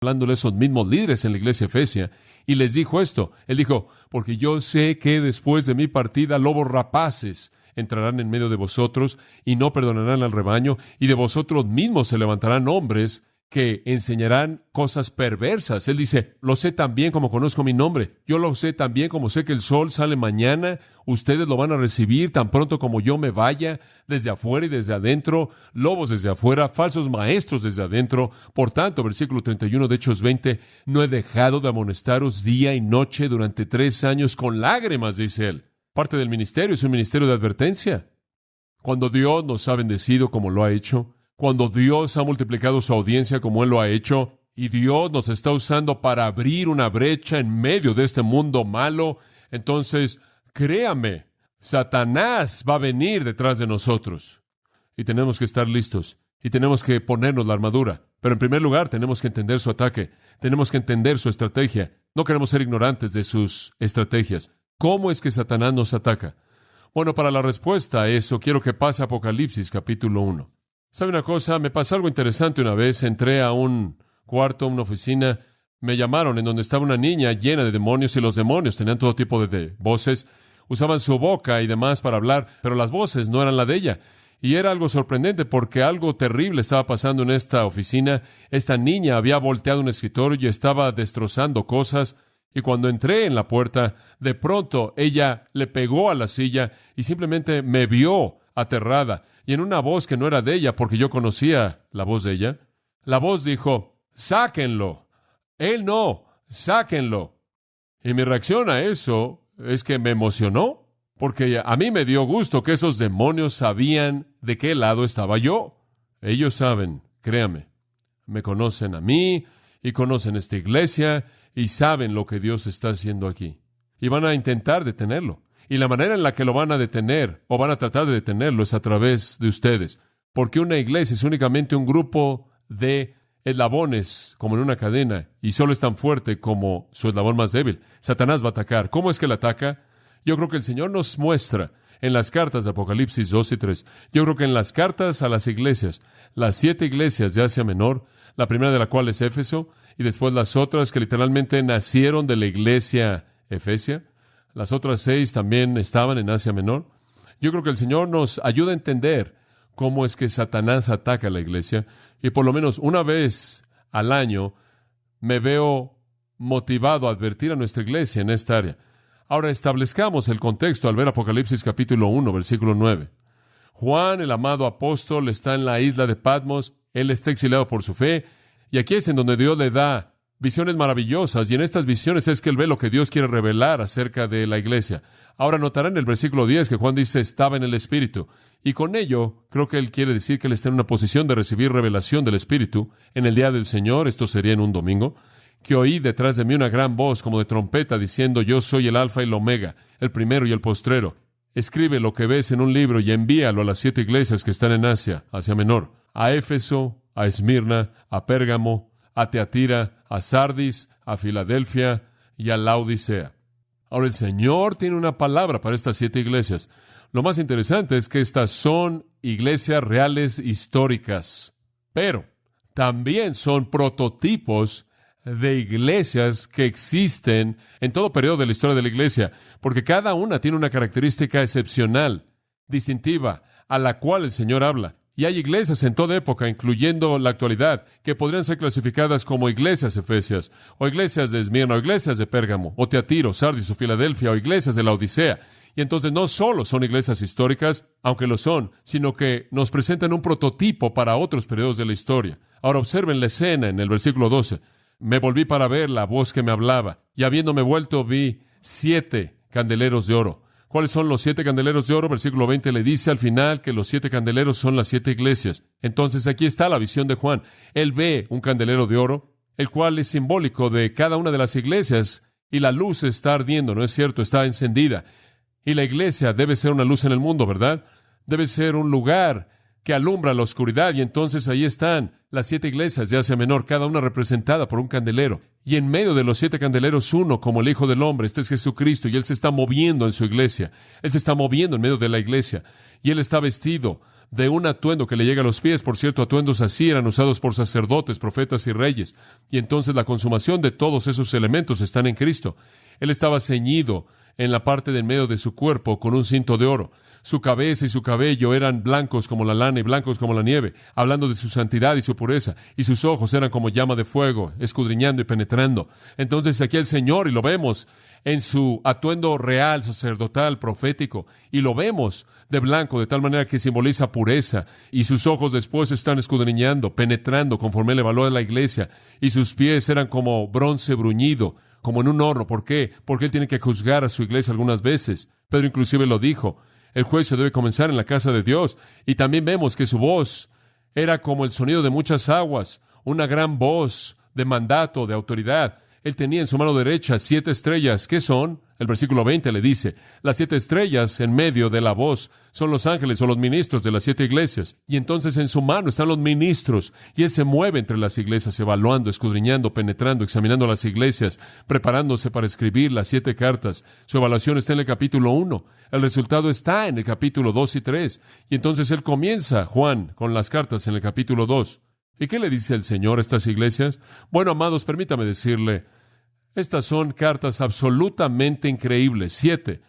hablándole a esos mismos líderes en la iglesia Efesia, y les dijo esto. Él dijo, porque yo sé que después de mi partida lobos rapaces entrarán en medio de vosotros y no perdonarán al rebaño, y de vosotros mismos se levantarán hombres que enseñarán cosas perversas. Él dice, lo sé tan bien como conozco mi nombre. Yo lo sé tan bien como sé que el sol sale mañana. Ustedes lo van a recibir tan pronto como yo me vaya, desde afuera y desde adentro, lobos desde afuera, falsos maestros desde adentro. Por tanto, versículo 31 de Hechos 20, no he dejado de amonestaros día y noche durante 3 años con lágrimas, dice él. Parte del ministerio es un ministerio de advertencia. Cuando Dios nos ha bendecido como lo ha hecho, cuando Dios ha multiplicado su audiencia como Él lo ha hecho, y Dios nos está usando para abrir una brecha en medio de este mundo malo, entonces, créame, Satanás va a venir detrás de nosotros. Y tenemos que estar listos, y tenemos que ponernos la armadura. Pero en primer lugar, tenemos que entender su ataque, tenemos que entender su estrategia. No queremos ser ignorantes de sus estrategias. ¿Cómo es que Satanás nos ataca? Bueno, para la respuesta a eso, quiero que pase a Apocalipsis capítulo 1. ¿Sabe una cosa? Me pasó algo interesante una vez. Entré a un cuarto, una oficina. Me llamaron en donde estaba una niña llena de demonios, y los demonios tenían todo tipo de voces. Usaban su boca y demás para hablar, pero las voces no eran la de ella. Y era algo sorprendente porque algo terrible estaba pasando en esta oficina. Esta niña había volteado un escritorio y estaba destrozando cosas. Y cuando entré en la puerta, de pronto ella le pegó a la silla y simplemente me vio aterrada. Y en una voz que no era de ella, porque yo conocía la voz de ella, la voz dijo, sáquenlo. Él no, sáquenlo. Y mi reacción a eso es que me emocionó, porque a mí me dio gusto que esos demonios sabían de qué lado estaba yo. Ellos saben, créame, me conocen a mí y conocen esta iglesia y saben lo que Dios está haciendo aquí. Y van a intentar detenerlo. Y la manera en la que lo van a detener, o van a tratar de detenerlo, es a través de ustedes. Porque una iglesia es únicamente un grupo de eslabones, como en una cadena, y solo es tan fuerte como su eslabón más débil. Satanás va a atacar. ¿Cómo es que él ataca? Yo creo que el Señor nos muestra en las cartas de Apocalipsis 2 y 3. Yo creo que en las cartas a las iglesias, las 7 iglesias de Asia Menor, la primera de la cual es Éfeso, y después las otras que literalmente nacieron de la iglesia Efesia, las otras 6 también estaban en Asia Menor. Yo creo que el Señor nos ayuda a entender cómo es que Satanás ataca a la iglesia, y por lo menos una vez al año me veo motivado a advertir a nuestra iglesia en esta área. Ahora establezcamos el contexto al ver Apocalipsis capítulo 1, versículo 9. Juan, el amado apóstol, está en la isla de Patmos. Él está exiliado por su fe, y aquí es en donde Dios le da visiones maravillosas, y en estas visiones es que él ve lo que Dios quiere revelar acerca de la iglesia. Ahora notarán en el versículo 10 que Juan dice, estaba en el Espíritu, y con ello creo que él quiere decir que él está en una posición de recibir revelación del Espíritu en el día del Señor. Esto sería en un domingo, que oí detrás de mí una gran voz como de trompeta diciendo, yo soy el Alfa y el Omega, el primero y el postrero. Escribe lo que ves en un libro y envíalo a las 7 iglesias que están en Asia Menor, a Éfeso, a Esmirna, a Pérgamo, a Teatira, a Sardis, a Filadelfia y a Laodicea. Ahora el Señor tiene una palabra para estas 7 iglesias. Lo más interesante es que estas son iglesias reales históricas, pero también son prototipos de iglesias que existen en todo periodo de la historia de la iglesia, porque cada una tiene una característica excepcional, distintiva, a la cual el Señor habla. Y hay iglesias en toda época, incluyendo la actualidad, que podrían ser clasificadas como iglesias efesias, o iglesias de Esmirna, o iglesias de Pérgamo, o Teatiro, Sardis, o Filadelfia, o iglesias de Laodicea. Y entonces no solo son iglesias históricas, aunque lo son, sino que nos presentan un prototipo para otros periodos de la historia. Ahora observen la escena en el versículo 12. Me volví para ver la voz que me hablaba, y habiéndome vuelto vi 7 candeleros de oro. ¿Cuáles son los 7 candeleros de oro? Versículo 20 le dice al final que los 7 candeleros son las 7 iglesias. Entonces aquí está la visión de Juan. Él ve un candelero de oro, el cual es simbólico de cada una de las iglesias, y la luz está ardiendo, ¿no es cierto? Está encendida. Y la iglesia debe ser una luz en el mundo, ¿verdad? Debe ser un lugar que alumbra la oscuridad, y entonces ahí están las 7 iglesias de Asia Menor, cada una representada por un candelero. Y en medio de los 7 candeleros, uno como el Hijo del Hombre, este es Jesucristo, y Él se está moviendo en su iglesia. Él se está moviendo en medio de la iglesia, y Él está vestido de un atuendo que le llega a los pies. Por cierto, atuendos así eran usados por sacerdotes, profetas y reyes. Y entonces la consumación de todos esos elementos están en Cristo. Él estaba ceñido en la parte del medio de su cuerpo con un cinto de oro. Su cabeza y su cabello eran blancos como la lana y blancos como la nieve, hablando de su santidad y su pureza. Y sus ojos eran como llama de fuego, escudriñando y penetrando. Entonces aquí el Señor, y lo vemos en su atuendo real, sacerdotal, profético, y lo vemos de blanco, de tal manera que simboliza pureza, y sus ojos después están escudriñando, penetrando, conforme él evaluó a la iglesia, y sus pies eran como bronce bruñido, como en un horno. ¿Por qué? Porque él tiene que juzgar a su iglesia algunas veces. Pedro inclusive lo dijo, el juicio debe comenzar en la casa de Dios, y también vemos que su voz era como el sonido de muchas aguas, una gran voz de mandato, de autoridad. Él tenía en su mano derecha 7 estrellas. ¿Qué son? El versículo 20 le dice, las 7 estrellas en medio de la voz son los ángeles o los ministros de las 7 iglesias. Y entonces en su mano están los ministros, y él se mueve entre las iglesias, evaluando, escudriñando, penetrando, examinando las iglesias, preparándose para escribir las 7 cartas. Su evaluación está en el capítulo 1. El resultado está en el capítulo 2 y 3. Y entonces él comienza, Juan, con las cartas en el capítulo 2. ¿Y qué le dice el Señor a estas iglesias? Bueno, amados, permítame decirle, estas son cartas absolutamente increíbles, 7.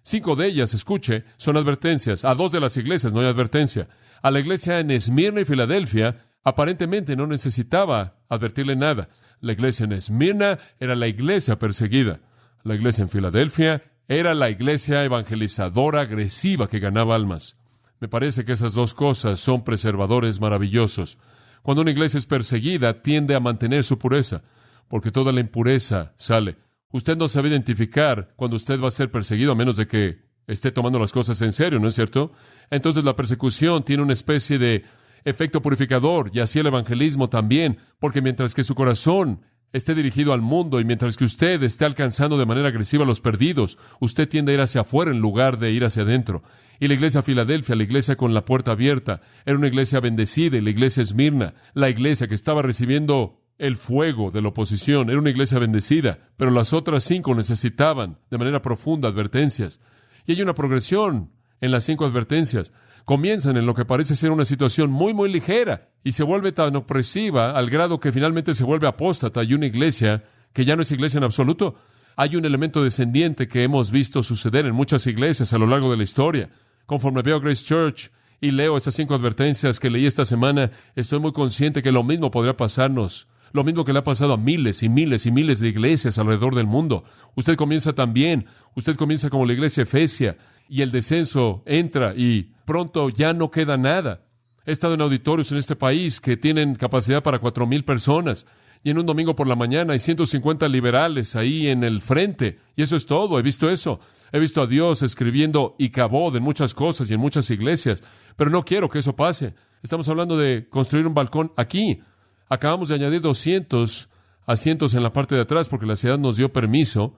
5 de ellas, escuche, son advertencias. A 2 de las iglesias no hay advertencia. A la iglesia en Esmirna y Filadelfia, aparentemente no necesitaba advertirle nada. La iglesia en Esmirna era la iglesia perseguida. La iglesia en Filadelfia era la iglesia evangelizadora agresiva que ganaba almas. Me parece que esas 2 cosas son preservadores maravillosos. Cuando una iglesia es perseguida, tiende a mantener su pureza, porque toda la impureza sale. Usted no sabe identificar cuando usted va a ser perseguido, a menos de que esté tomando las cosas en serio, ¿no es cierto? Entonces la persecución tiene una especie de efecto purificador, y así el evangelismo también, porque mientras que su corazón esté dirigido al mundo y mientras que usted esté alcanzando de manera agresiva a los perdidos, usted tiende a ir hacia afuera en lugar de ir hacia adentro. Y la iglesia Filadelfia, la iglesia con la puerta abierta, era una iglesia bendecida, y la iglesia Esmirna, la iglesia que estaba recibiendo el fuego de la oposición, era una iglesia bendecida, pero las otras 5 necesitaban de manera profunda advertencias. Y hay una progresión en las 5 advertencias. Comienzan en lo que parece ser una situación muy, muy ligera y se vuelve tan opresiva al grado que finalmente se vuelve apóstata, y una iglesia que ya no es iglesia en absoluto. Hay un elemento descendiente que hemos visto suceder en muchas iglesias a lo largo de la historia. Conforme veo Grace Church y leo esas 5 advertencias que leí esta semana, estoy muy consciente que lo mismo podría pasarnos. Lo mismo que le ha pasado a miles y miles y miles de iglesias alrededor del mundo. Usted comienza también. Usted comienza como la iglesia Efesia, y el descenso entra y pronto ya no queda nada. He estado en auditorios en este país que tienen capacidad para 4,000 personas. Y en un domingo por la mañana hay 150 liberales ahí en el frente. Y eso es todo. He visto eso. He visto a Dios escribiendo Icabod en muchas cosas y en muchas iglesias. Pero no quiero que eso pase. Estamos hablando de construir un balcón aquí. Acabamos de añadir 200 asientos en la parte de atrás porque la ciudad nos dio permiso.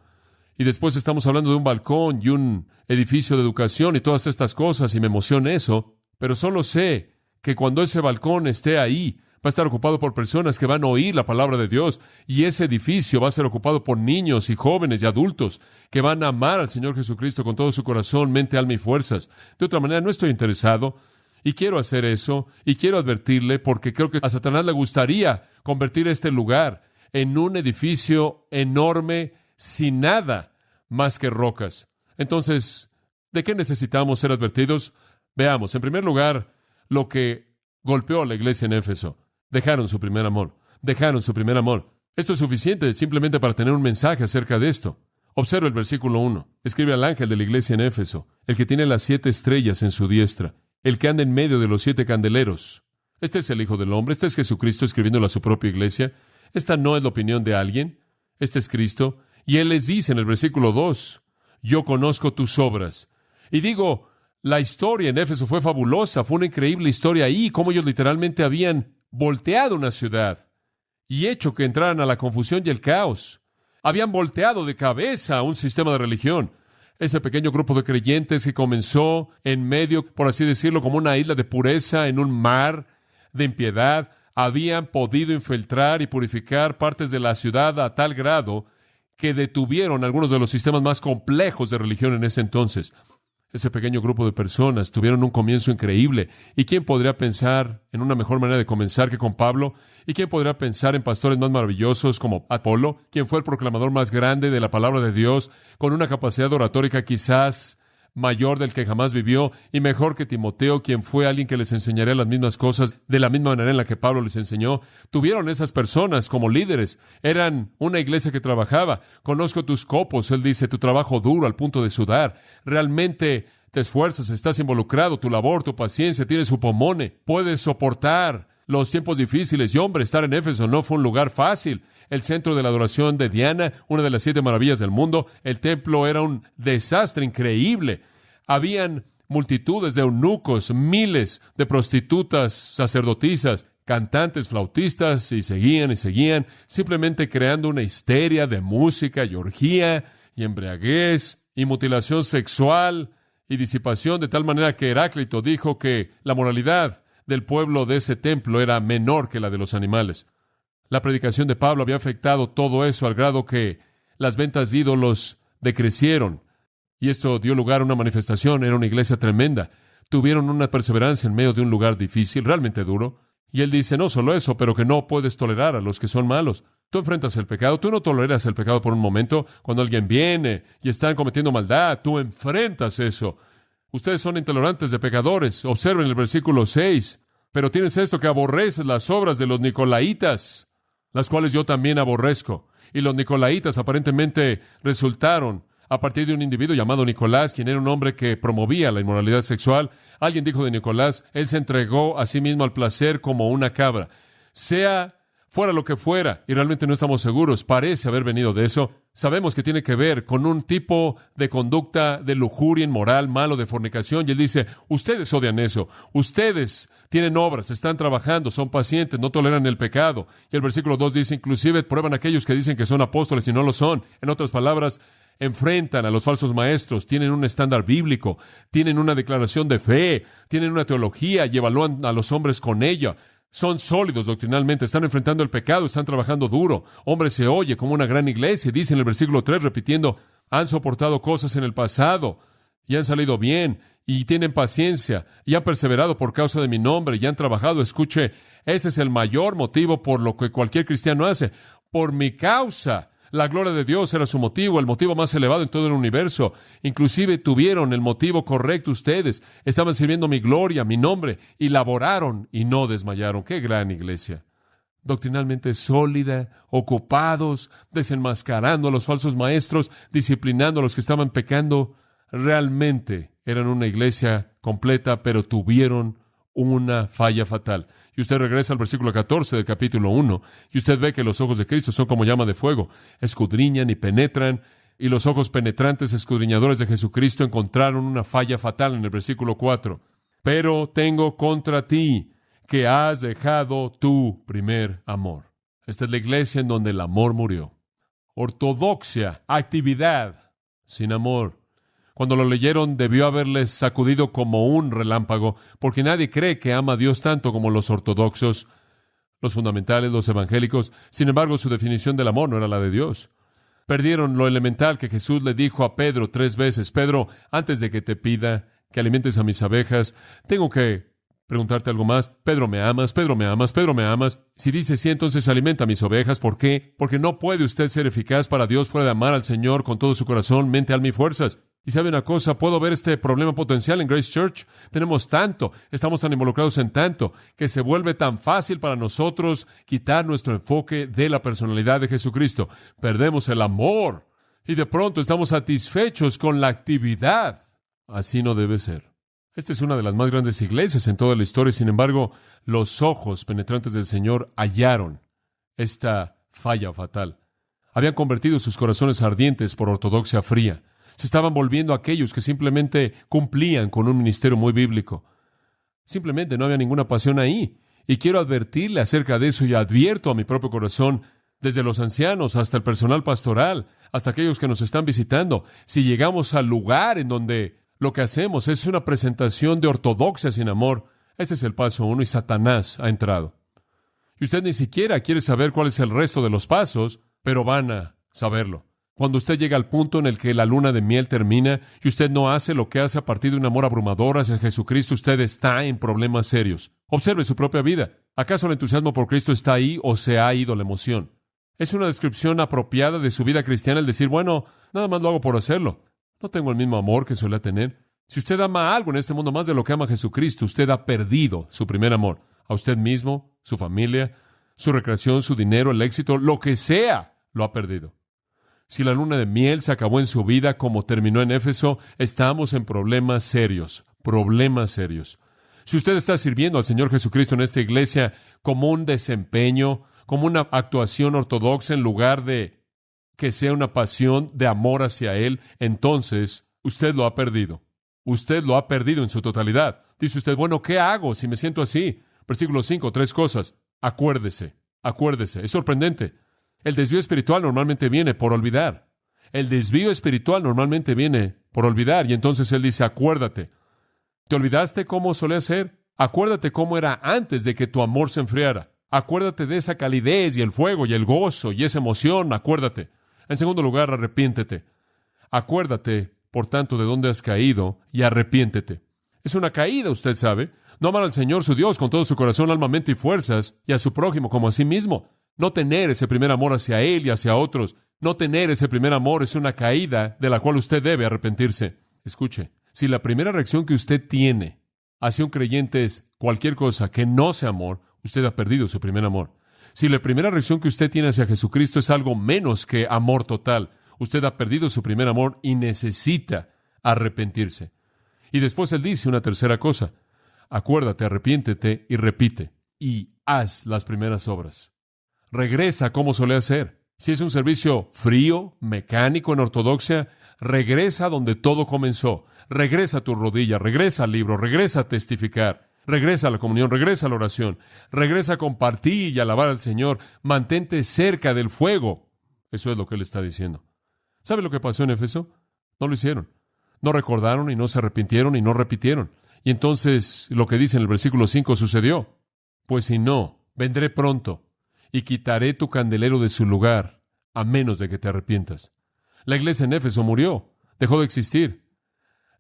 Y después estamos hablando de un balcón y un edificio de educación y todas estas cosas, y me emociona eso. Pero solo sé que cuando ese balcón esté ahí, va a estar ocupado por personas que van a oír la palabra de Dios, y ese edificio va a ser ocupado por niños y jóvenes y adultos que van a amar al Señor Jesucristo con todo su corazón, mente, alma y fuerzas. De otra manera, no estoy interesado. Y quiero hacer eso, y quiero advertirle, porque creo que a Satanás le gustaría convertir este lugar en un edificio enorme, sin nada más que rocas. Entonces, ¿de qué necesitamos ser advertidos? Veamos, en primer lugar, lo que golpeó a la iglesia en Éfeso. Dejaron su primer amor. Dejaron su primer amor. Esto es suficiente simplemente para tener un mensaje acerca de esto. Observa el versículo 1. Escribe al ángel de la iglesia en Éfeso, el que tiene las 7 estrellas en su diestra, el que anda en medio de los 7 candeleros. Este es el Hijo del Hombre. Este es Jesucristo escribiéndole a su propia iglesia. Esta no es la opinión de alguien. Este es Cristo. Y Él les dice en el versículo 2, yo conozco tus obras. Y digo, la historia en Éfeso fue fabulosa. Fue una increíble historia ahí, cómo ellos literalmente habían volteado una ciudad y hecho que entraran a la confusión y el caos. Habían volteado de cabeza a un sistema de religión. Ese pequeño grupo de creyentes que comenzó en medio, por así decirlo, como una isla de pureza en un mar de impiedad, habían podido infiltrar y purificar partes de la ciudad a tal grado que detuvieron algunos de los sistemas más complejos de religión en ese entonces. Ese pequeño grupo de personas tuvieron un comienzo increíble. ¿Y quién podría pensar en una mejor manera de comenzar que con Pablo? ¿Y quién podría pensar en pastores más maravillosos como Apolo, quien fue el proclamador más grande de la palabra de Dios, con una capacidad oratórica quizás mayor del que jamás vivió, y mejor que Timoteo, quien fue alguien que les enseñaría las mismas cosas de la misma manera en la que Pablo les enseñó? Tuvieron esas personas como líderes. Eran una iglesia que trabajaba. Conozco tus copos, él dice, tu trabajo duro al punto de sudar. Realmente te esfuerzas, estás involucrado, tu labor, tu paciencia, tienes su pomone, puedes soportar los tiempos difíciles. Y hombre, estar en Éfeso no fue un lugar fácil. El centro de la adoración de Diana, una de las 7 maravillas del mundo. El templo era un desastre increíble. Habían multitudes de eunucos, miles de prostitutas, sacerdotisas, cantantes, flautistas, y seguían, simplemente creando una histeria de música y orgía y embriaguez y mutilación sexual y disipación, de tal manera que Heráclito dijo que la moralidad del pueblo de ese templo era menor que la de los animales. La predicación de Pablo había afectado todo eso al grado que las ventas de ídolos decrecieron, y esto dio lugar a una manifestación. Era una iglesia tremenda. Tuvieron una perseverancia en medio de un lugar difícil, realmente duro. Y él dice, no solo eso, pero que no puedes tolerar a los que son malos. Tú enfrentas el pecado, tú no toleras el pecado por un momento. Cuando alguien viene y están cometiendo maldad, tú enfrentas eso. Ustedes son intolerantes de pecadores. Observen el versículo 6. Pero tienes esto, que aborreces las obras de los nicolaítas, las cuales yo también aborrezco. Y los nicolaítas aparentemente resultaron a partir de un individuo llamado Nicolás, quien era un hombre que promovía la inmoralidad sexual. Alguien dijo de Nicolás, él se entregó a sí mismo al placer como una cabra. Fuera lo que fuera, y realmente no estamos seguros, parece haber venido de eso. Sabemos que tiene que ver con un tipo de conducta de lujuria inmoral, malo, de fornicación. Y él dice, ustedes odian eso. Ustedes tienen obras, están trabajando, son pacientes, no toleran el pecado. Y el versículo 2 dice, inclusive prueban a aquellos que dicen que son apóstoles y no lo son. En otras palabras, enfrentan a los falsos maestros, tienen un estándar bíblico, tienen una declaración de fe, tienen una teología y evalúan a los hombres con ella. Son sólidos doctrinalmente, están enfrentando el pecado, están trabajando duro. Hombre, se oye como una gran iglesia. Dice en el versículo 3, repitiendo, han soportado cosas en el pasado y han salido bien y tienen paciencia y han perseverado por causa de mi nombre y han trabajado. Escuche, ese es el mayor motivo por lo que cualquier cristiano hace. Por mi causa. La gloria de Dios era su motivo, el motivo más elevado en todo el universo. Inclusive tuvieron el motivo correcto ustedes. Estaban sirviendo mi gloria, mi nombre, y laboraron y no desmayaron. ¡Qué gran iglesia! Doctrinalmente sólida, ocupados, desenmascarando a los falsos maestros, disciplinando a los que estaban pecando. Realmente eran una iglesia completa, pero tuvieron una falla fatal. Y usted regresa al versículo 14 del capítulo 1, y usted ve que los ojos de Cristo son como llama de fuego, escudriñan y penetran, y los ojos penetrantes escudriñadores de Jesucristo encontraron una falla fatal en el versículo 4. Pero tengo contra ti que has dejado tu primer amor. Esta es la iglesia en donde el amor murió. Ortodoxia, actividad, sin amor. Cuando lo leyeron, debió haberles sacudido como un relámpago, porque nadie cree que ama a Dios tanto como los ortodoxos, los fundamentales, los evangélicos. Sin embargo, su definición del amor no era la de Dios. Perdieron lo elemental que Jesús le dijo a Pedro 3 veces. Pedro, antes de que te pida que alimentes a mis abejas, tengo que preguntarte algo más. Pedro, ¿me amas? Pedro, ¿me amas? Pedro, ¿me amas? Si dice sí, entonces alimenta a mis ovejas. ¿Por qué? Porque no puede usted ser eficaz para Dios fuera de amar al Señor con todo su corazón, mente, alma y fuerzas. Y sabe una cosa, puedo ver este problema potencial en Grace Church. Tenemos tanto, estamos tan involucrados en tanto, que se vuelve tan fácil para nosotros quitar nuestro enfoque de la personalidad de Jesucristo. Perdemos el amor y de pronto estamos satisfechos con la actividad. Así no debe ser. Esta es una de las más grandes iglesias en toda la historia. Sin embargo, los ojos penetrantes del Señor hallaron esta falla fatal. Habían convertido sus corazones ardientes por ortodoxia fría. Se estaban volviendo aquellos que simplemente cumplían con un ministerio muy bíblico. Simplemente no había ninguna pasión ahí. Y quiero advertirle acerca de eso y advierto a mi propio corazón, desde los ancianos hasta el personal pastoral, hasta aquellos que nos están visitando. Si llegamos al lugar en donde lo que hacemos es una presentación de ortodoxia sin amor, ese es el paso 1 y Satanás ha entrado. Y usted ni siquiera quiere saber cuál es el resto de los pasos, pero van a saberlo. Cuando usted llega al punto en el que la luna de miel termina y usted no hace lo que hace a partir de un amor abrumador hacia Jesucristo, usted está en problemas serios. Observe su propia vida. ¿Acaso el entusiasmo por Cristo está ahí o se ha ido la emoción? Es una descripción apropiada de su vida cristiana el decir, bueno, nada más lo hago por hacerlo. No tengo el mismo amor que solía tener. Si usted ama algo en este mundo más de lo que ama Jesucristo, usted ha perdido su primer amor. A usted mismo, su familia, su recreación, su dinero, el éxito, lo que sea, lo ha perdido. Si la luna de miel se acabó en su vida como terminó en Éfeso, estamos en problemas serios, problemas serios. Si usted está sirviendo al Señor Jesucristo en esta iglesia como un desempeño, como una actuación ortodoxa en lugar de que sea una pasión de amor hacia Él, entonces usted lo ha perdido. Usted lo ha perdido en su totalidad. Dice usted, bueno, ¿qué hago si me siento así? Versículo 5, 3 cosas. Acuérdese. Es sorprendente. El desvío espiritual normalmente viene por olvidar. El desvío espiritual normalmente viene por olvidar. Y entonces Él dice, acuérdate. ¿Te olvidaste cómo solía ser? Acuérdate cómo era antes de que tu amor se enfriara. Acuérdate de esa calidez y el fuego y el gozo y esa emoción. Acuérdate. En segundo lugar, arrepiéntete. Acuérdate, por tanto, de dónde has caído y arrepiéntete. Es una caída, usted sabe. No amar al Señor su Dios con todo su corazón, alma, mente y fuerzas, y a su prójimo como a sí mismo. No tener ese primer amor hacia Él y hacia otros. No tener ese primer amor es una caída de la cual usted debe arrepentirse. Escuche, si la primera reacción que usted tiene hacia un creyente es cualquier cosa que no sea amor, usted ha perdido su primer amor. Si la primera reacción que usted tiene hacia Jesucristo es algo menos que amor total, usted ha perdido su primer amor y necesita arrepentirse. Y después Él dice una tercera cosa. Acuérdate, arrepiéntete y repite. Y haz las primeras obras. Regresa como solía ser. Si es un servicio frío, mecánico en ortodoxia, regresa a donde todo comenzó. Regresa a tu rodilla, regresa al libro, regresa a testificar. Regresa a la comunión, regresa a la oración, regresa a compartir y alabar al Señor. Mantente cerca del fuego. Eso es lo que Él está diciendo. ¿Sabe lo que pasó en Éfeso? No lo hicieron. No recordaron y no se arrepintieron y no repitieron. Y entonces lo que dice en el versículo 5 sucedió. Pues si no, vendré pronto y quitaré tu candelero de su lugar, a menos de que te arrepientas. La iglesia en Éfeso murió, dejó de existir.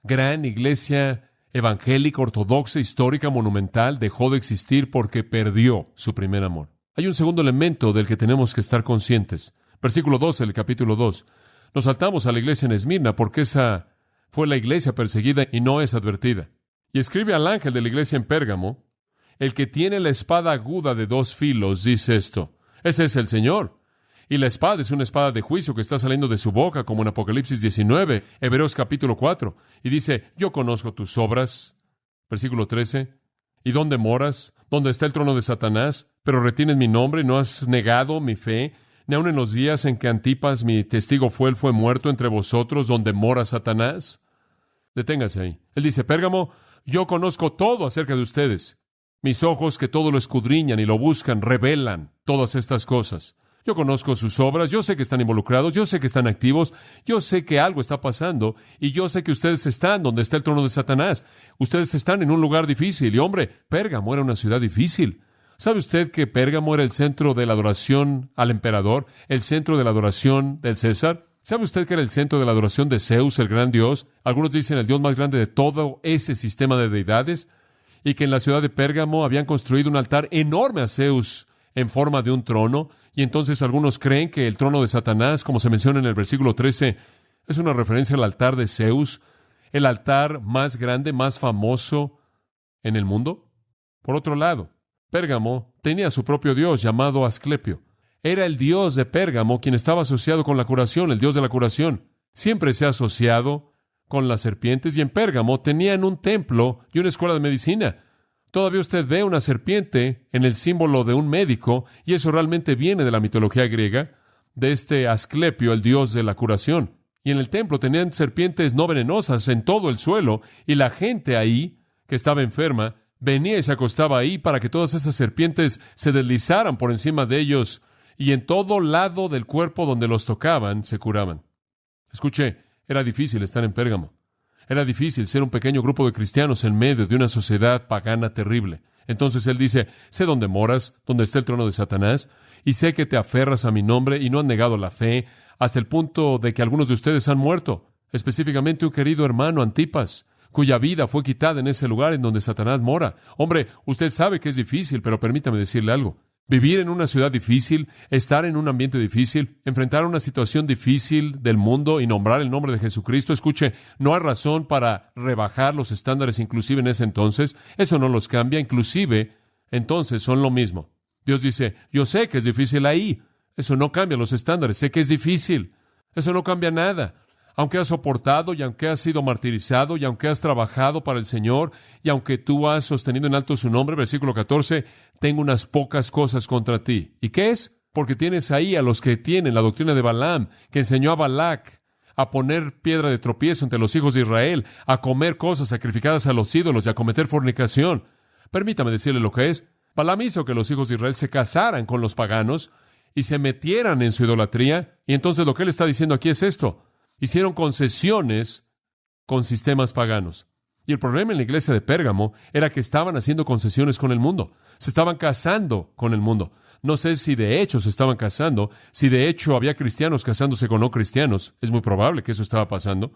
Gran iglesia evangélica, ortodoxa, histórica, monumental, dejó de existir porque perdió su primer amor. Hay un segundo elemento del que tenemos que estar conscientes. Versículo 12 del capítulo 2. Nos saltamos a la iglesia en Esmirna porque esa fue la iglesia perseguida y no es advertida. Y escribe al ángel de la iglesia en Pérgamo, el que tiene la espada aguda de 2 filos, dice esto. Ese es el Señor. Y la espada es una espada de juicio que está saliendo de su boca, como en Apocalipsis 19, Hebreos capítulo 4. Y dice, yo conozco tus obras. Versículo 13. ¿Y dónde moras? ¿Dónde está el trono de Satanás? Pero retienes mi nombre y no has negado mi fe. Ni aun en los días en que Antipas, mi testigo fiel, fue muerto entre vosotros, donde mora Satanás. Deténgase ahí. Él dice, Pérgamo, yo conozco todo acerca de ustedes. Mis ojos que todo lo escudriñan y lo buscan, revelan todas estas cosas. Yo conozco sus obras, yo sé que están involucrados, yo sé que están activos, yo sé que algo está pasando, y yo sé que ustedes están donde está el trono de Satanás. Ustedes están en un lugar difícil, y hombre, Pérgamo era una ciudad difícil. ¿Sabe usted que Pérgamo era el centro de la adoración al emperador, el centro de la adoración del César? ¿Sabe usted que era el centro de la adoración de Zeus, el gran dios? Algunos dicen el dios más grande de todo ese sistema de deidades, y que en la ciudad de Pérgamo habían construido un altar enorme a Zeus en forma de un trono, y entonces algunos creen que el trono de Satanás, como se menciona en el versículo 13, es una referencia al altar de Zeus, el altar más grande, más famoso en el mundo. Por otro lado, Pérgamo tenía su propio dios llamado Asclepio. Era el dios de Pérgamo quien estaba asociado con la curación, el dios de la curación. Siempre se ha asociado con las serpientes, y en Pérgamo tenían un templo y una escuela de medicina. Todavía usted ve una serpiente en el símbolo de un médico, y eso realmente viene de la mitología griega, de este Asclepio, el dios de la curación. Y en el templo tenían serpientes no venenosas en todo el suelo, y la gente ahí, que estaba enferma, venía y se acostaba ahí para que todas esas serpientes se deslizaran por encima de ellos, y en todo lado del cuerpo donde los tocaban, se curaban. Escuche, era difícil estar en Pérgamo. Era difícil ser un pequeño grupo de cristianos en medio de una sociedad pagana terrible. Entonces él dice, sé dónde moras, dónde está el trono de Satanás, y sé que te aferras a mi nombre y no has negado la fe, hasta el punto de que algunos de ustedes han muerto, específicamente un querido hermano, Antipas, cuya vida fue quitada en ese lugar en donde Satanás mora. Hombre, usted sabe que es difícil, pero permítame decirle algo. Vivir en una ciudad difícil, estar en un ambiente difícil, enfrentar una situación difícil del mundo y nombrar el nombre de Jesucristo. Escuche, no hay razón para rebajar los estándares inclusive en ese entonces. Eso no los cambia, inclusive entonces son lo mismo. Dios dice, yo sé que es difícil ahí. Eso no cambia los estándares. Sé que es difícil. Eso no cambia nada. Aunque has soportado y aunque has sido martirizado y aunque has trabajado para el Señor y aunque tú has sostenido en alto su nombre, versículo 14, tengo unas pocas cosas contra ti. ¿Y qué es? Porque tienes ahí a los que tienen la doctrina de Balaam, que enseñó a Balac a poner piedra de tropiezo entre los hijos de Israel, a comer cosas sacrificadas a los ídolos y a cometer fornicación. Permítame decirle lo que es. Balaam hizo que los hijos de Israel se casaran con los paganos y se metieran en su idolatría. Y entonces lo que él está diciendo aquí es esto. Hicieron concesiones con sistemas paganos. Y el problema en la iglesia de Pérgamo era que estaban haciendo concesiones con el mundo. Se estaban casando con el mundo. No sé si de hecho se estaban casando, si de hecho había cristianos casándose con no cristianos. Es muy probable que eso estaba pasando.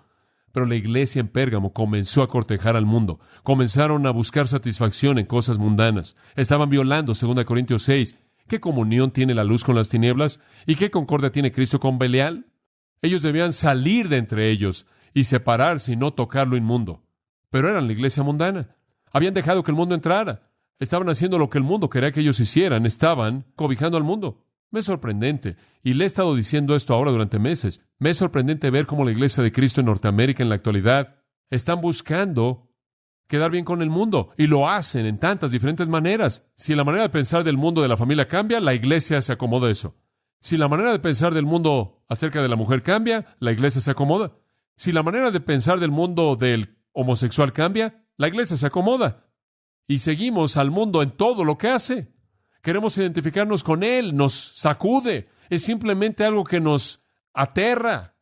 Pero la iglesia en Pérgamo comenzó a cortejar al mundo. Comenzaron a buscar satisfacción en cosas mundanas. Estaban violando, 2 Corintios 6. ¿Qué comunión tiene la luz con las tinieblas? ¿Y qué concordia tiene Cristo con Belial? Ellos debían salir de entre ellos y separarse y no tocar lo inmundo. Pero eran la iglesia mundana. Habían dejado que el mundo entrara. Estaban haciendo lo que el mundo quería que ellos hicieran. Estaban cobijando al mundo. Me es sorprendente. Y le he estado diciendo esto ahora durante meses. Me es sorprendente ver cómo la iglesia de Cristo en Norteamérica en la actualidad están buscando quedar bien con el mundo. Y lo hacen en tantas diferentes maneras. Si la manera de pensar del mundo de la familia cambia, la iglesia se acomoda a eso. Si la manera de pensar del mundo acerca de la mujer cambia, la iglesia se acomoda. Si la manera de pensar del mundo del homosexual cambia, la iglesia se acomoda. Y seguimos al mundo en todo lo que hace. Queremos identificarnos con él, nos sacude. Es simplemente algo que nos aterra,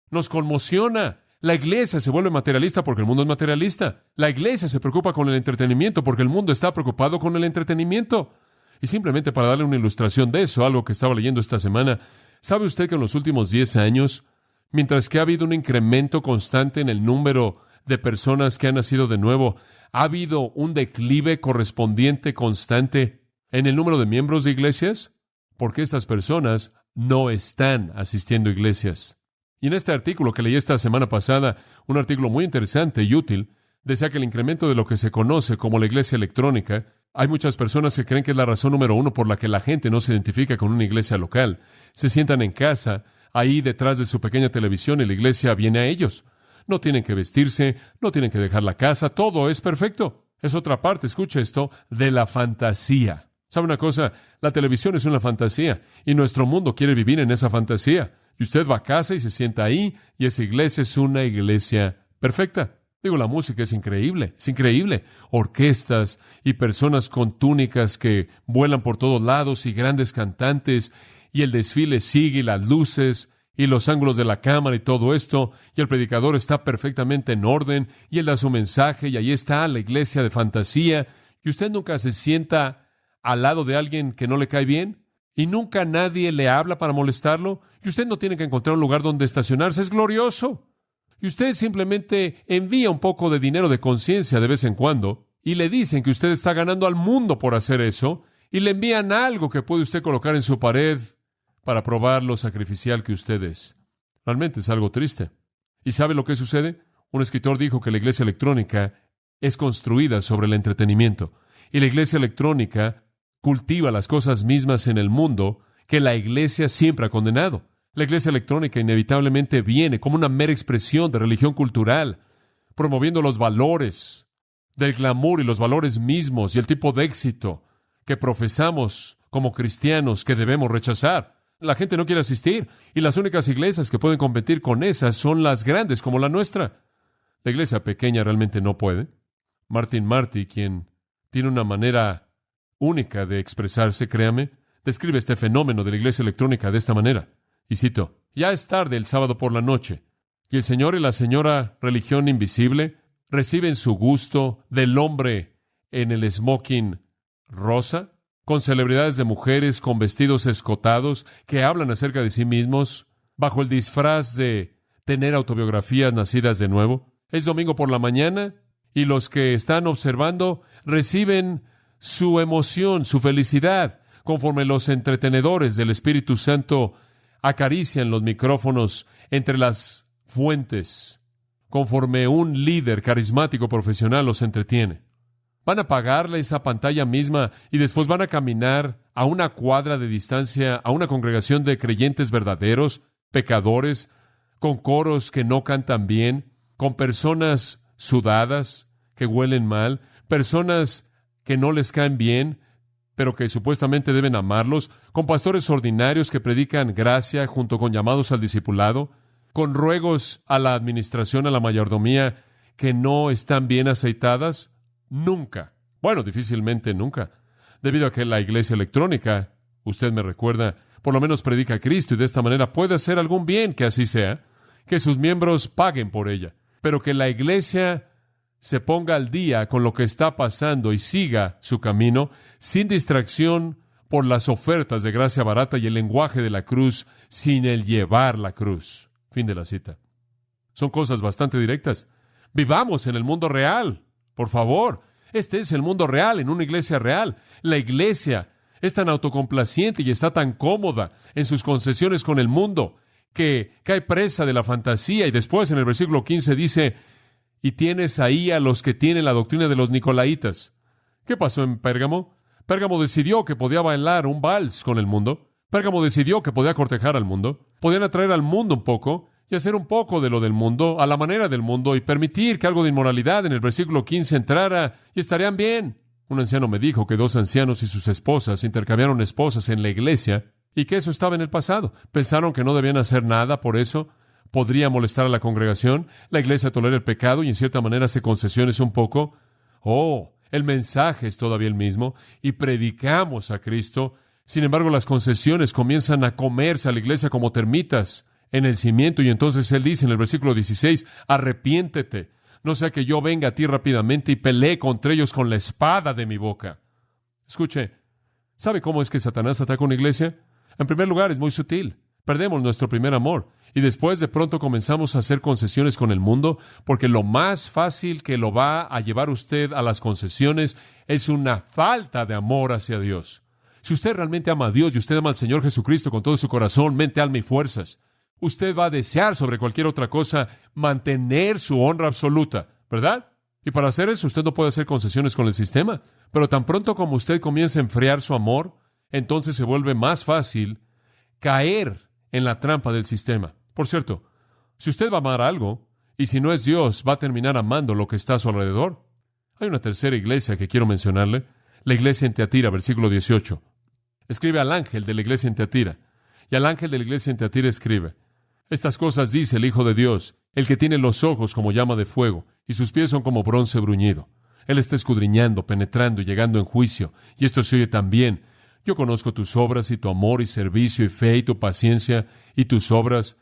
nos conmociona. La iglesia se vuelve materialista porque el mundo es materialista. La iglesia se preocupa con el entretenimiento porque el mundo está preocupado con el entretenimiento. Y simplemente para darle una ilustración de eso, algo que estaba leyendo esta semana, ¿sabe usted que en los últimos 10 años, mientras que ha habido un incremento constante en el número de personas que han nacido de nuevo, ha habido un declive correspondiente constante en el número de miembros de iglesias? Porque estas personas no están asistiendo a iglesias. Y en este artículo que leí esta semana pasada, un artículo muy interesante y útil, decía que el incremento de lo que se conoce como la iglesia electrónica, hay muchas personas que creen que es la razón número uno por la que la gente no se identifica con una iglesia local. Se sientan en casa, ahí detrás de su pequeña televisión, y la iglesia viene a ellos. No tienen que vestirse, no tienen que dejar la casa, todo es perfecto. Es otra parte, escuche esto, de la fantasía. ¿Sabe una cosa? La televisión es una fantasía, y nuestro mundo quiere vivir en esa fantasía. Y usted va a casa y se sienta ahí, y esa iglesia es una iglesia perfecta. Digo, la música es increíble, es increíble. Orquestas y personas con túnicas que vuelan por todos lados y grandes cantantes, y el desfile sigue, y las luces y los ángulos de la cámara y todo esto, y el predicador está perfectamente en orden, y él da su mensaje, y ahí está la iglesia de fantasía, y usted nunca se sienta al lado de alguien que no le cae bien, y nunca nadie le habla para molestarlo, y usted no tiene que encontrar un lugar donde estacionarse. Es glorioso. Y usted simplemente envía un poco de dinero de conciencia de vez en cuando, y le dicen que usted está ganando al mundo por hacer eso, y le envían algo que puede usted colocar en su pared para probar lo sacrificial que usted es. Realmente es algo triste. ¿Y sabe lo que sucede? Un escritor dijo que la iglesia electrónica es construida sobre el entretenimiento, y la iglesia electrónica cultiva las cosas mismas en el mundo que la iglesia siempre ha condenado. La iglesia electrónica inevitablemente viene como una mera expresión de religión cultural, promoviendo los valores del glamour y los valores mismos y el tipo de éxito que profesamos como cristianos que debemos rechazar. La gente no quiere asistir, y las únicas iglesias que pueden competir con esas son las grandes como la nuestra. La iglesia pequeña realmente no puede. Martin Marty, quien tiene una manera única de expresarse, créame, describe este fenómeno de la iglesia electrónica de esta manera. Y cito, ya es tarde el sábado por la noche, y el señor y la señora religión invisible reciben su gusto del hombre en el smoking rosa, con celebridades de mujeres con vestidos escotados que hablan acerca de sí mismos, bajo el disfraz de tener autobiografías nacidas de nuevo. Es domingo por la mañana y los que están observando reciben su emoción, su felicidad, conforme los entretenedores del Espíritu Santo acarician los micrófonos entre las fuentes, conforme un líder carismático profesional los entretiene. Van a apagarle esa pantalla misma y después van a caminar a una cuadra de distancia a una congregación de creyentes verdaderos, pecadores, con coros que no cantan bien, con personas sudadas, que huelen mal, personas que no les caen bien, pero que supuestamente deben amarlos, con pastores ordinarios que predican gracia junto con llamados al discipulado, con ruegos a la administración, a la mayordomía, que no están bien aceitadas. Nunca. Bueno, difícilmente nunca. Debido a que la iglesia electrónica, usted me recuerda, por lo menos predica a Cristo y de esta manera puede hacer algún bien, que así sea, que sus miembros paguen por ella, pero que la iglesia se ponga al día con lo que está pasando y siga su camino sin distracción por las ofertas de gracia barata y el lenguaje de la cruz, sin el llevar la cruz. Fin de la cita. Son cosas bastante directas. Vivamos en el mundo real, por favor. Este es el mundo real, en una iglesia real. La iglesia es tan autocomplaciente y está tan cómoda en sus concesiones con el mundo que cae presa de la fantasía. Y después en el versículo 15 dice: y tienes ahí a los que tienen la doctrina de los nicolaitas. ¿Qué pasó en Pérgamo? Pérgamo decidió que podía bailar un vals con el mundo. Pérgamo decidió que podía cortejar al mundo. Podían atraer al mundo un poco y hacer un poco de lo del mundo, a la manera del mundo, y permitir que algo de inmoralidad en el versículo 15 entrara, y estarían bien. Un anciano me dijo que 2 ancianos y sus esposas intercambiaron esposas en la iglesia y que eso estaba en el pasado. Pensaron que no debían hacer nada por eso. Podría molestar a la congregación. La iglesia tolera el pecado y en cierta manera hace concesiones un poco. Oh, el mensaje es todavía el mismo y predicamos a Cristo. Sin embargo, las concesiones comienzan a comerse a la iglesia como termitas en el cimiento, y entonces él dice en el versículo 16, arrepiéntete, no sea que yo venga a ti rápidamente y pelee contra ellos con la espada de mi boca. Escuche, ¿sabe cómo es que Satanás ataca una iglesia? En primer lugar, es muy sutil. Perdemos nuestro primer amor y después de pronto comenzamos a hacer concesiones con el mundo, porque lo más fácil que lo va a llevar usted a las concesiones es una falta de amor hacia Dios. Si usted realmente ama a Dios y usted ama al Señor Jesucristo con todo su corazón, mente, alma y fuerzas, usted va a desear sobre cualquier otra cosa mantener su honra absoluta, ¿verdad? Y para hacer eso usted no puede hacer concesiones con el sistema, pero tan pronto como usted comienza a enfriar su amor, entonces se vuelve más fácil caer en la trampa del sistema. Por cierto, si usted va a amar algo, y si no es Dios, va a terminar amando lo que está a su alrededor. Hay una tercera iglesia que quiero mencionarle, la iglesia en Teatira, versículo 18. Escribe al ángel de la iglesia en Teatira, y al ángel de la iglesia en Teatira escribe: estas cosas dice el Hijo de Dios, el que tiene los ojos como llama de fuego, y sus pies son como bronce bruñido. Él está escudriñando, penetrando y llegando en juicio, y esto se oye también. Yo conozco tus obras y tu amor y servicio y fe y tu paciencia y tus obras,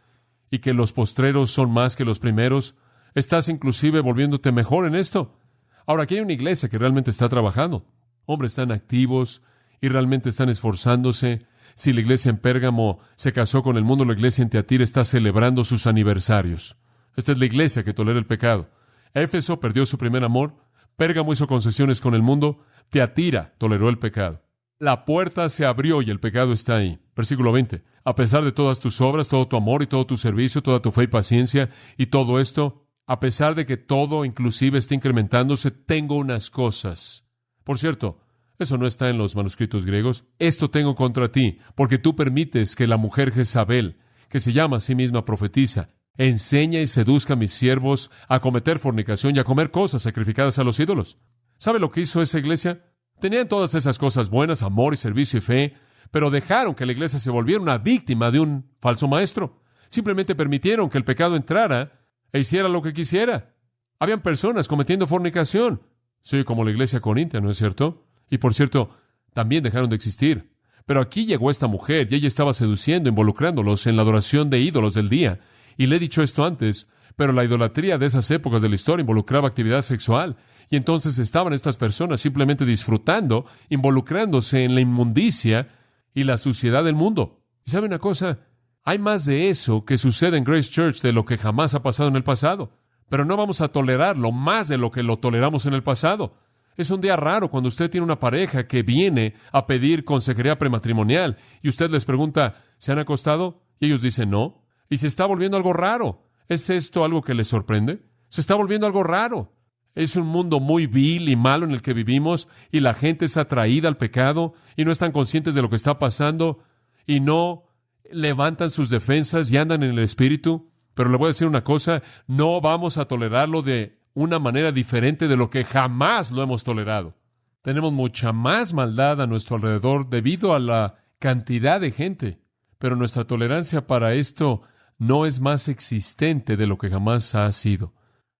y que los postreros son más que los primeros. Estás inclusive volviéndote mejor en esto. Ahora, aquí hay una iglesia que realmente está trabajando. Hombres están activos y realmente están esforzándose. Si la iglesia en Pérgamo se casó con el mundo, la iglesia en Teatira está celebrando sus aniversarios. Esta es la iglesia que tolera el pecado. Éfeso perdió su primer amor. Pérgamo hizo concesiones con el mundo. Teatira toleró el pecado. La puerta se abrió y el pecado está ahí. Versículo 20. A pesar de todas tus obras, todo tu amor y todo tu servicio, toda tu fe y paciencia y todo esto, a pesar de que todo inclusive está incrementándose, tengo unas cosas. Por cierto, eso no está en los manuscritos griegos. Esto tengo contra ti, porque tú permites que la mujer Jezabel, que se llama a sí misma profetisa, enseña y seduzca a mis siervos a cometer fornicación y a comer cosas sacrificadas a los ídolos. ¿Sabe lo que hizo esa iglesia? Tenían todas esas cosas buenas, amor y servicio y fe, pero dejaron que la iglesia se volviera una víctima de un falso maestro. Simplemente permitieron que el pecado entrara e hiciera lo que quisiera. Habían personas cometiendo fornicación. Sí, como la iglesia corintia, ¿no es cierto? Y por cierto, también dejaron de existir. Pero aquí llegó esta mujer y ella estaba seduciendo, involucrándolos en la adoración de ídolos del día. Y le he dicho esto antes, pero la idolatría de esas épocas de la historia involucraba actividad sexual. Y entonces estaban estas personas simplemente disfrutando, involucrándose en la inmundicia y la suciedad del mundo. ¿Y sabe una cosa? Hay más de eso que sucede en Grace Church de lo que jamás ha pasado en el pasado. Pero no vamos a tolerarlo más de lo que lo toleramos en el pasado. Es un día raro cuando usted tiene una pareja que viene a pedir consejería prematrimonial y usted les pregunta, ¿se han acostado? Y ellos dicen no. Y se está volviendo algo raro. ¿Es esto algo que les sorprende? Se está volviendo algo raro. Es un mundo muy vil y malo en el que vivimos y la gente es atraída al pecado y no están conscientes de lo que está pasando y no levantan sus defensas y andan en el espíritu. Pero le voy a decir una cosa, no vamos a tolerarlo de una manera diferente de lo que jamás lo hemos tolerado. Tenemos mucha más maldad a nuestro alrededor debido a la cantidad de gente, pero nuestra tolerancia para esto no es más existente de lo que jamás ha sido.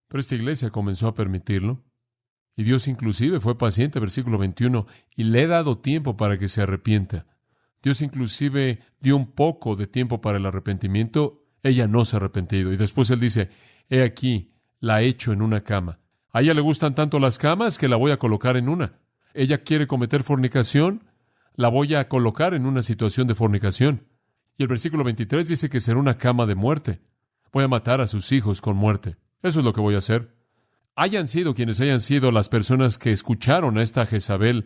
Pero esta iglesia comenzó a permitirlo, y Dios inclusive fue paciente, versículo 21, y le he dado tiempo para que se arrepienta. Dios inclusive dio un poco de tiempo para el arrepentimiento. Ella no se ha arrepentido. Y después Él dice, he aquí, la echo en una cama. A ella le gustan tanto las camas que la voy a colocar en una. Ella quiere cometer fornicación, la voy a colocar en una situación de fornicación. Y el versículo 23 dice que será una cama de muerte. Voy a matar a sus hijos con muerte. Eso es lo que voy a hacer. Hayan sido quienes hayan sido las personas que escucharon a esta Jezabel,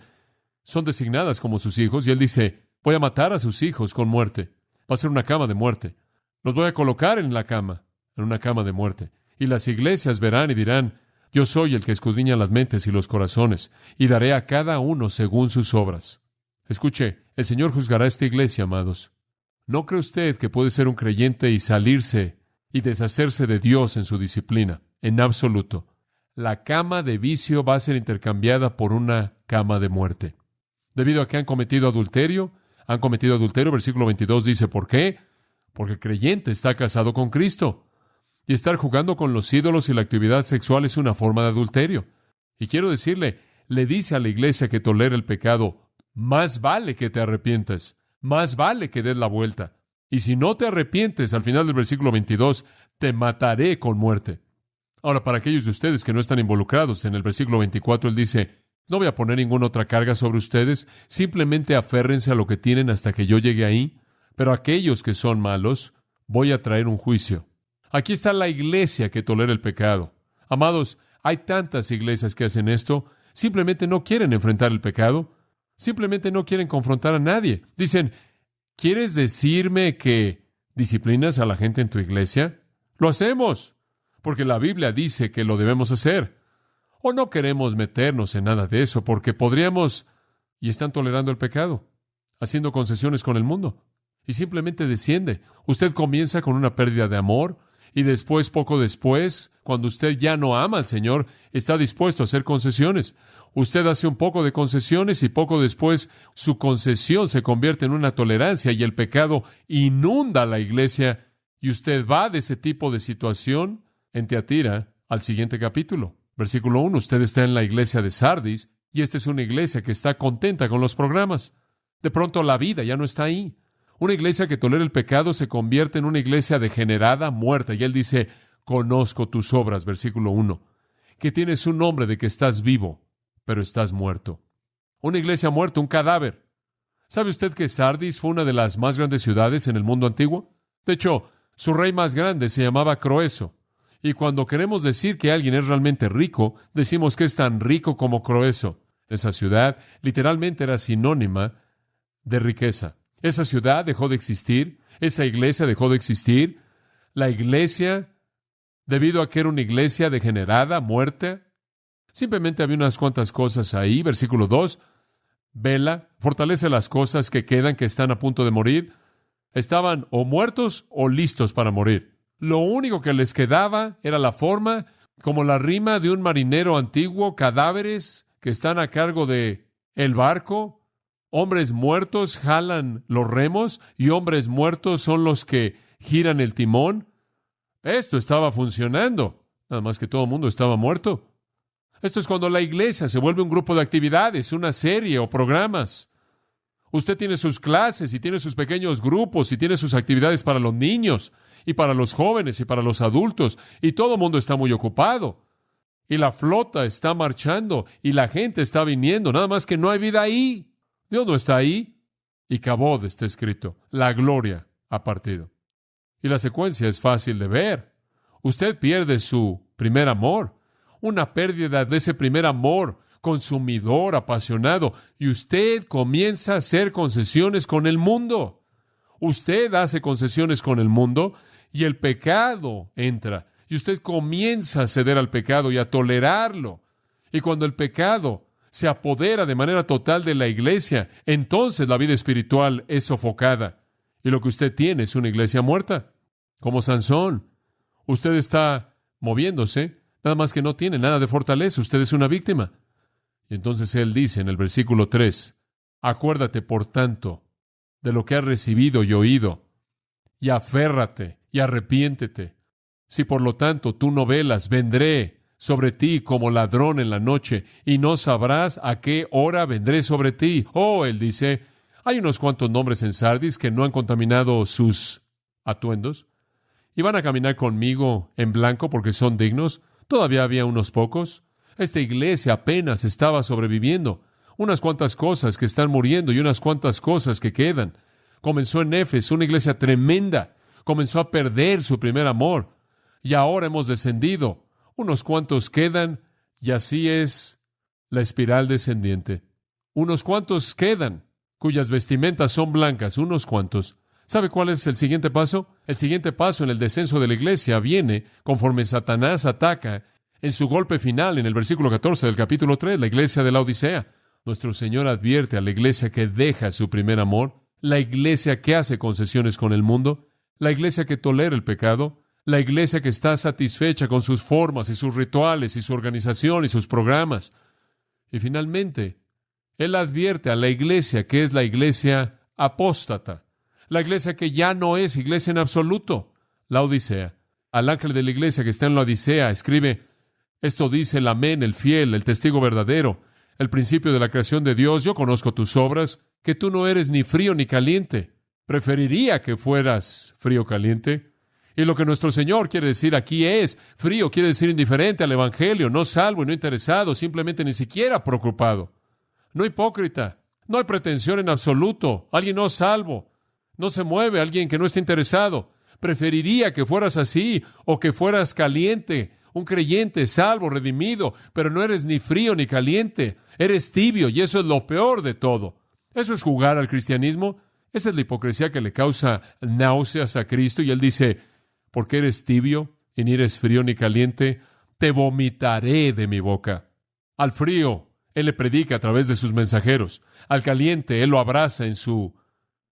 son designadas como sus hijos. Y Él dice, voy a matar a sus hijos con muerte. Va a ser una cama de muerte. Los voy a colocar en la cama, en una cama de muerte. Y las iglesias verán y dirán, yo soy el que escudriña las mentes y los corazones, y daré a cada uno según sus obras. Escuche, el Señor juzgará esta iglesia, amados. ¿No cree usted que puede ser un creyente y salirse y deshacerse de Dios en su disciplina? En absoluto. La cama de vicio va a ser intercambiada por una cama de muerte. Debido a que han cometido adulterio, versículo 22 dice, ¿por qué? Porque el creyente está casado con Cristo. Y estar jugando con los ídolos y la actividad sexual es una forma de adulterio. Y quiero decirle, le dice a la iglesia que tolera el pecado, más vale que te arrepientas, más vale que des la vuelta. Y si no te arrepientes, al final del versículo 22, te mataré con muerte. Ahora, para aquellos de ustedes que no están involucrados, en el versículo 24 Él dice, no voy a poner ninguna otra carga sobre ustedes, simplemente aférrense a lo que tienen hasta que yo llegue ahí. Pero aquellos que son malos, voy a traer un juicio. Aquí está la iglesia que tolera el pecado. Amados, hay tantas iglesias que hacen esto, simplemente no quieren enfrentar el pecado, simplemente no quieren confrontar a nadie. Dicen, ¿quieres decirme que disciplinas a la gente en tu iglesia? Lo hacemos, porque la Biblia dice que lo debemos hacer. O no queremos meternos en nada de eso, porque podríamos, y están tolerando el pecado, haciendo concesiones con el mundo. Y simplemente desciende. Usted comienza con una pérdida de amor y después, poco después, cuando usted ya no ama al Señor, está dispuesto a hacer concesiones. Usted hace un poco de concesiones y poco después su concesión se convierte en una tolerancia y el pecado inunda la iglesia y usted va de ese tipo de situación en Tiatira al siguiente capítulo. Versículo 1, usted está en la iglesia de Sardis y esta es una iglesia que está contenta con los programas. De pronto la vida ya no está ahí. Una iglesia que tolera el pecado se convierte en una iglesia degenerada, muerta. Y Él dice, conozco tus obras, versículo 1, que tienes un nombre de que estás vivo, pero estás muerto. Una iglesia muerta, un cadáver. ¿Sabe usted que Sardis fue una de las más grandes ciudades en el mundo antiguo? De hecho, su rey más grande se llamaba Croeso. Y cuando queremos decir que alguien es realmente rico, decimos que es tan rico como Croeso. Esa ciudad literalmente era sinónima de riqueza. Esa ciudad dejó de existir, esa iglesia dejó de existir. La iglesia, debido a que era una iglesia degenerada, muerta, simplemente había unas cuantas cosas ahí. Versículo 2, vela, fortalece las cosas que quedan, que están a punto de morir. Estaban o muertos o listos para morir. Lo único que les quedaba era la forma, como la rima de un marinero antiguo, cadáveres que están a cargo de el barco. Hombres muertos jalan los remos y hombres muertos son los que giran el timón. Esto estaba funcionando, nada más que todo el mundo estaba muerto. Esto es cuando la iglesia se vuelve un grupo de actividades, una serie o programas. Usted tiene sus clases y tiene sus pequeños grupos y tiene sus actividades para los niños y para los jóvenes y para los adultos y todo el mundo está muy ocupado. Y la flota está marchando y la gente está viniendo, nada más que no hay vida ahí. Dios no está ahí. Y Cabod está escrito, la gloria ha partido. Y la secuencia es fácil de ver. Usted pierde su primer amor, una pérdida de ese primer amor consumidor, apasionado, y usted comienza a hacer concesiones con el mundo. Usted hace concesiones con el mundo y el pecado entra. Y usted comienza a ceder al pecado y a tolerarlo. Y cuando el pecado se apodera de manera total de la iglesia, entonces la vida espiritual es sofocada. Y lo que usted tiene es una iglesia muerta. Como Sansón, usted está moviéndose, nada más que no tiene nada de fortaleza. Usted es una víctima. Y entonces él dice en el versículo 3, acuérdate, por tanto, de lo que has recibido y oído, y aférrate y arrepiéntete. Si por lo tanto tú no velas, vendré sobre ti como ladrón en la noche, y no sabrás a qué hora vendré sobre ti. Oh, él dice, hay unos cuantos nombres en Sardis que no han contaminado sus atuendos, y van a caminar conmigo en blanco porque son dignos. Todavía había unos pocos. Esta iglesia apenas estaba sobreviviendo. Unas cuantas cosas que están muriendo y unas cuantas cosas que quedan. Comenzó en Éfeso, una iglesia tremenda. Comenzó a perder su primer amor. Y ahora hemos descendido. Unos cuantos quedan, y así es la espiral descendiente. Unos cuantos quedan, cuyas vestimentas son blancas, unos cuantos. ¿Sabe cuál es el siguiente paso? El siguiente paso en el descenso de la iglesia viene conforme Satanás ataca en su golpe final en el versículo 14 del capítulo 3, la iglesia de la Odisea. Nuestro Señor advierte a la iglesia que deja su primer amor, la iglesia que hace concesiones con el mundo, la iglesia que tolera el pecado, la iglesia que está satisfecha con sus formas y sus rituales y su organización y sus programas. Y finalmente, Él advierte a la iglesia que es la iglesia apóstata, la iglesia que ya no es iglesia en absoluto, la Odisea. Al ángel de la iglesia que está en la Odisea escribe, esto dice el amén, el fiel, el testigo verdadero, el principio de la creación de Dios. Yo conozco tus obras, que tú no eres ni frío ni caliente. Preferiría que fueras frío o caliente. Y lo que nuestro Señor quiere decir aquí es, frío quiere decir indiferente al Evangelio, no salvo y no interesado, simplemente ni siquiera preocupado. No hipócrita, no hay pretensión en absoluto, alguien no salvo, no se mueve, alguien que no está interesado. Preferiría que fueras así o que fueras caliente, un creyente salvo, redimido, pero no eres ni frío ni caliente, eres tibio, y eso es lo peor de todo. Eso es jugar al cristianismo. Esa es la hipocresía que le causa náuseas a Cristo, y Él dice, porque eres tibio y ni eres frío ni caliente, te vomitaré de mi boca. Al frío, Él le predica a través de sus mensajeros. Al caliente, Él lo abraza en su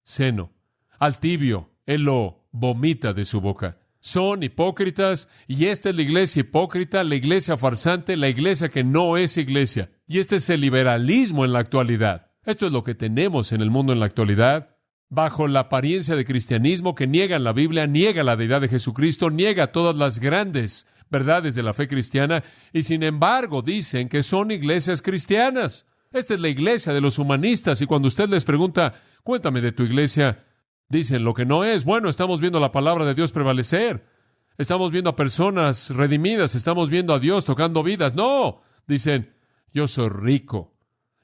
seno. Al tibio, Él lo vomita de su boca. Son hipócritas, y esta es la iglesia hipócrita, la iglesia farsante, la iglesia que no es iglesia. Y este es el liberalismo en la actualidad. Esto es lo que tenemos en el mundo en la actualidad, bajo la apariencia de cristianismo que niegan la Biblia, niega la deidad de Jesucristo, niega todas las grandes verdades de la fe cristiana, y sin embargo dicen que son iglesias cristianas. Esta es la iglesia de los humanistas, y cuando usted les pregunta, cuéntame de tu iglesia, dicen lo que no es. Bueno, estamos viendo la palabra de Dios prevalecer. Estamos viendo a personas redimidas. Estamos viendo a Dios tocando vidas. No, dicen, yo soy rico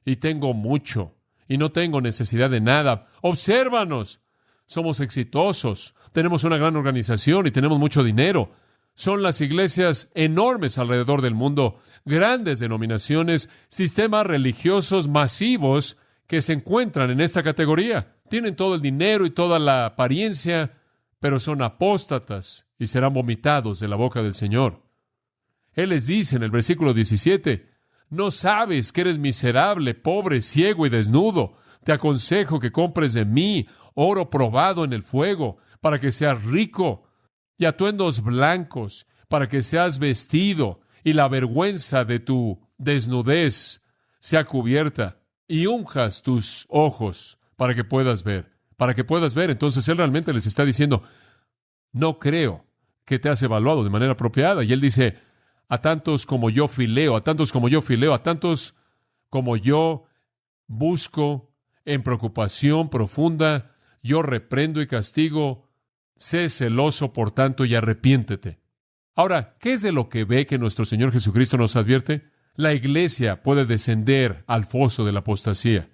y tengo mucho y no tengo necesidad de nada. Obsérvanos. Somos exitosos. Tenemos una gran organización y tenemos mucho dinero. Son las iglesias enormes alrededor del mundo, grandes denominaciones, sistemas religiosos masivos que se encuentran en esta categoría. Tienen todo el dinero y toda la apariencia, pero son apóstatas y serán vomitados de la boca del Señor. Él les dice en el versículo 17, no sabes que eres miserable, pobre, ciego y desnudo. Te aconsejo que compres de mí oro probado en el fuego, para que seas rico, y atuendos blancos, para que seas vestido, y la vergüenza de tu desnudez sea cubierta, y unjas tus ojos, para que puedas ver. Para que puedas ver. Entonces Él realmente les está diciendo, no creo que te has evaluado de manera apropiada. Y Él dice, a tantos como yo fileo, a tantos como yo fileo, a tantos como yo busco en preocupación profunda, yo reprendo y castigo. Sé celoso, por tanto, y arrepiéntete. Ahora, ¿qué es de lo que ve que nuestro Señor Jesucristo nos advierte? La iglesia puede descender al foso de la apostasía.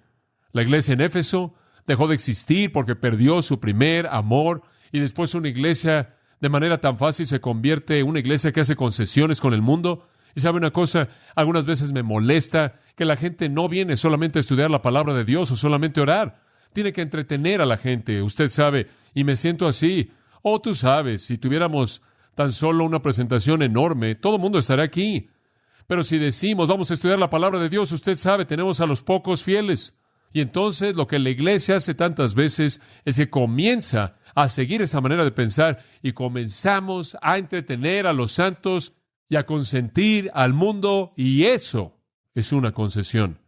La iglesia en Éfeso dejó de existir porque perdió su primer amor y después una iglesia de manera tan fácil se convierte en una iglesia que hace concesiones con el mundo. Y sabe una cosa, algunas veces me molesta que la gente no viene solamente a estudiar la palabra de Dios o solamente orar. Tiene que entretener a la gente, usted sabe, y me siento así. Oh, tú sabes, si tuviéramos tan solo una presentación enorme, todo el mundo estaría aquí. Pero si decimos, vamos a estudiar la palabra de Dios, usted sabe, tenemos a los pocos fieles. Y entonces lo que la iglesia hace tantas veces es que comienza a seguir esa manera de pensar y comenzamos a entretener a los santos y a consentir al mundo, y eso es una concesión.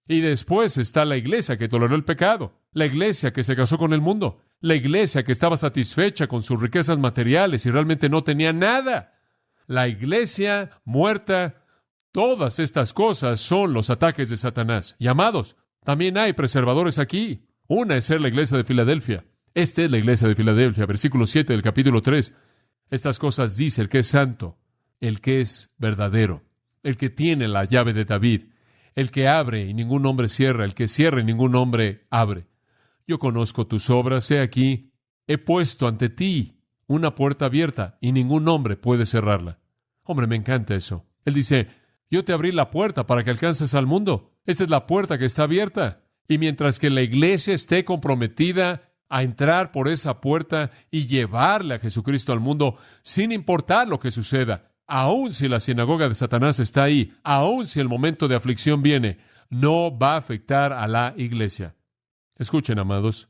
Y después está la iglesia que toleró el pecado, la iglesia que se casó con el mundo, la iglesia que estaba satisfecha con sus riquezas materiales y realmente no tenía nada. La iglesia muerta. Todas estas cosas son los ataques de Satanás. Y amados, también hay preservadores aquí. Una es ser la iglesia de Filadelfia. Esta es la iglesia de Filadelfia, versículo 7 del capítulo 3. Estas cosas dice el que es santo, el que es verdadero, el que tiene la llave de David, el que abre y ningún hombre cierra, el que cierra y ningún hombre abre. Yo conozco tus obras, he aquí, he puesto ante ti una puerta abierta y ningún hombre puede cerrarla. Hombre, me encanta eso. Él dice, yo te abrí la puerta para que alcances al mundo. Esta es la puerta que está abierta. Y mientras que la iglesia esté comprometida a entrar por esa puerta y llevarle a Jesucristo al mundo, sin importar lo que suceda, aun si la sinagoga de Satanás está ahí, aun si el momento de aflicción viene, no va a afectar a la iglesia. Escuchen, amados.